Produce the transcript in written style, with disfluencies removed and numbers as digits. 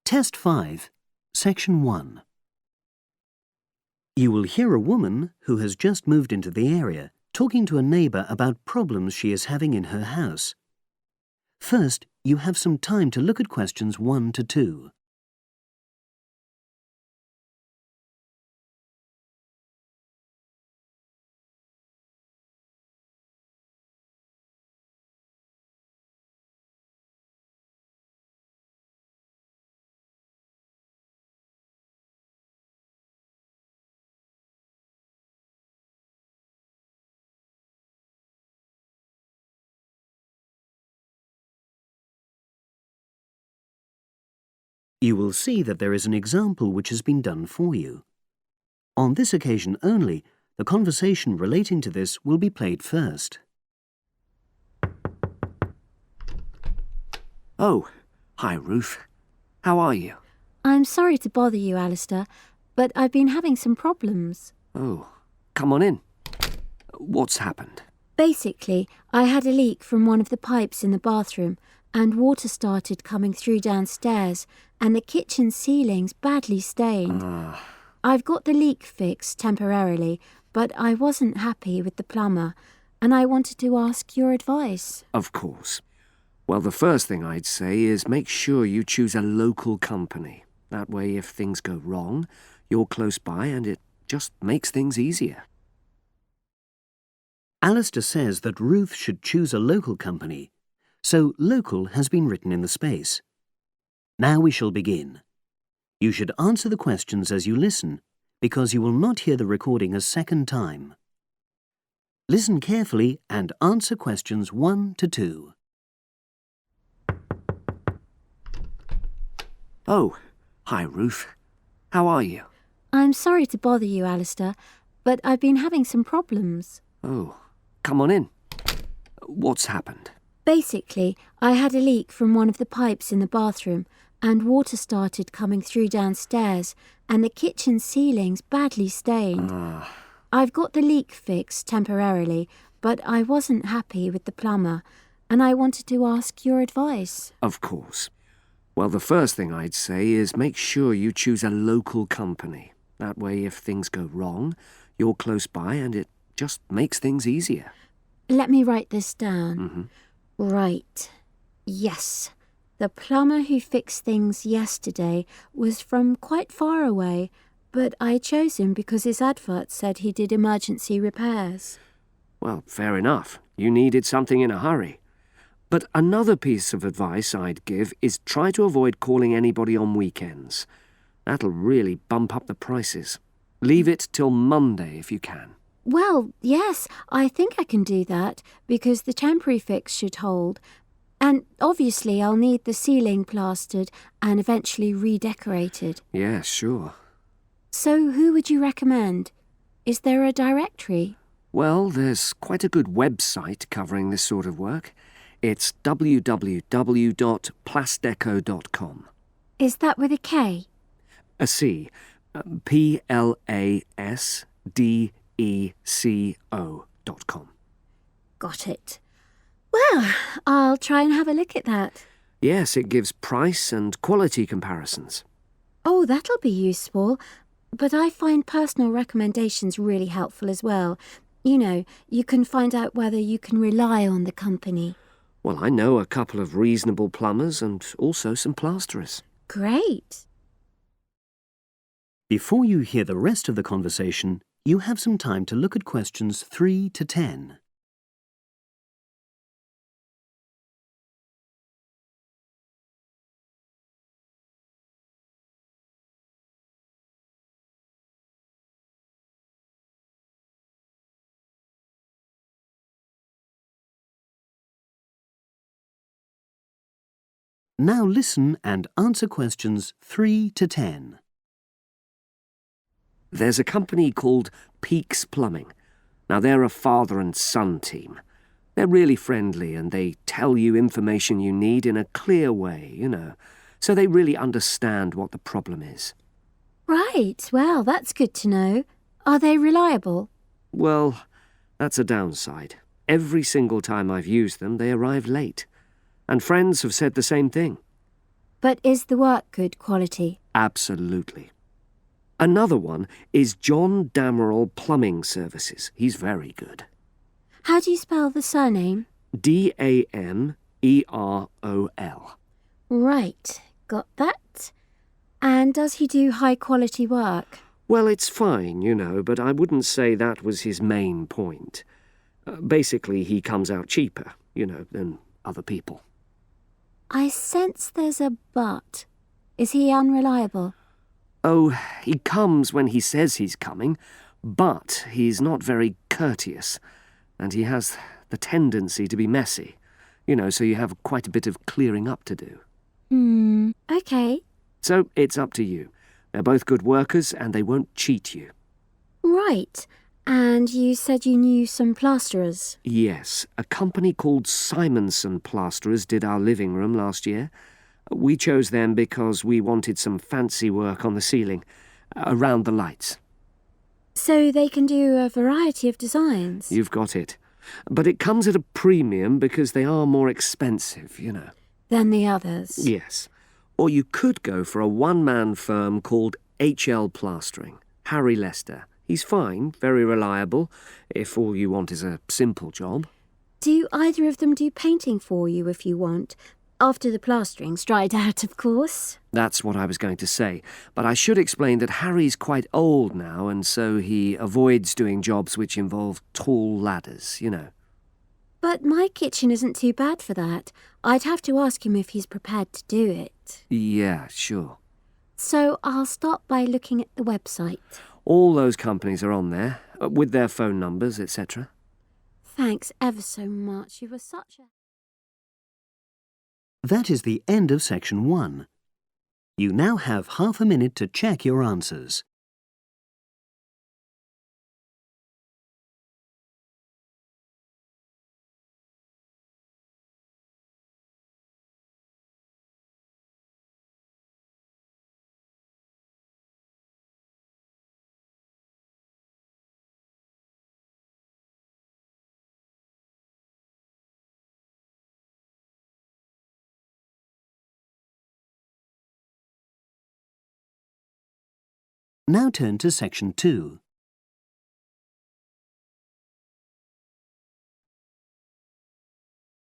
Test 5, Section 1. You will hear a woman who has just moved into the area talking to a neighbour about problems she is having in her house. First, you have some time to look at questions 1 to 2. You will see that there is an example which has been done for you. On this occasion only, the conversation relating to this will be played first. Oh, hi Ruth. How are you? I'm sorry to bother you, Alistair, but I've been having some problems. Oh, come on in. What's happened? Basically, I had a leak from one of the pipes in the bathroom, and water started coming through downstairs, and the kitchen ceiling's badly stained. I've got the leak fixed temporarily, but I wasn't happy with the plumber, and I wanted to ask your advice. Of course. Well, the first thing I'd say is make sure you choose a local company. That way, if things go wrong, you're close by and it just makes things easier. Alistair says that Ruth should choose a local company, so local has been written in the space. Now we shall begin. You should answer the questions as you listen, because you will not hear the recording a second time. Listen carefully and answer questions 1 to 2. Oh, hi Ruth. How are you? I'm sorry to bother you, Alistair, but I've been having some problems. Oh, come on in. What's happened? Basically, I had a leak from one of the pipes in the bathroom, and water started coming through downstairs, and the kitchen ceiling's badly stained. I've got the leak fixed temporarily, but I wasn't happy with the plumber, and I wanted to ask your advice. Of course. Well, the first thing I'd say is make sure you choose a local company. That way, if things go wrong, you're close by and it just makes things easier. Let me write this down. Right. Yes. The plumber who fixed things yesterday was from quite far away, but I chose him because his advert said he did emergency repairs. Well, fair enough. You needed something in a hurry. But another piece of advice I'd give is try to avoid calling anybody on weekends. That'll really bump up the prices. Leave it till Monday if you can. Well, yes, I think I can do that, because the temporary fix should hold. And obviously I'll need the ceiling plastered and eventually redecorated. Yeah, sure. So who would you recommend? Is there a directory? Well, there's quite a good website covering this sort of work. It's www.plasdeco.com. Is that with a K? A C. PLASDECO.com. Got it. Well, I'll try and have a look at that. Yes, it gives price and quality comparisons. Oh, that'll be useful. But I find personal recommendations really helpful as well. You know, you can find out whether you can rely on the company. Well, I know a couple of reasonable plumbers and also some plasterers. Great. Before you hear the rest of the conversation, you have some time to look at questions 3 to 10. Now listen and answer questions 3 to 10. There's a company called Peaks Plumbing. Now, they're a father and son team. They're really friendly and they tell you information you need in a clear way, you know, so they really understand what the problem is. Right, well, that's good to know. Are they reliable? Well, that's a downside. Every single time I've used them, they arrive late. And friends have said the same thing. But is the work good quality? Absolutely. Another one is John Damerel Plumbing Services. He's very good. How do you spell the surname? Damerol. Right, got that. And does he do high-quality work? Well, it's fine, you know, but I wouldn't say that was his main point. Basically, he comes out cheaper, you know, than other people. I sense there's a but. Is he unreliable? Oh, he comes when he says he's coming, but he's not very courteous, and he has the tendency to be messy, you know, so you have quite a bit of clearing up to do. Okay. So it's up to you. They're both good workers and they won't cheat you. Right. And you said you knew some plasterers? Yes, a company called Simonson Plasterers did our living room last year. We chose them because we wanted some fancy work on the ceiling, around the lights. So they can do a variety of designs? You've got it. But it comes at a premium because they are more expensive, you know. Than the others? Yes. Or you could go for a one-man firm called HL Plastering. Harry Lester. He's fine, very reliable, if all you want is a simple job. Do either of them do painting for you if you want? After the plastering's dried out, of course. That's what I was going to say. But I should explain that Harry's quite old now, and so he avoids doing jobs which involve tall ladders, you know. But my kitchen isn't too bad for that. I'd have to ask him if he's prepared to do it. Yeah, sure. So I'll start by looking at the website. All those companies are on there, with their phone numbers, etc. Thanks ever so much. You were such a... That is the end of section 1. You now have half a minute to check your answers. Now turn to section 2.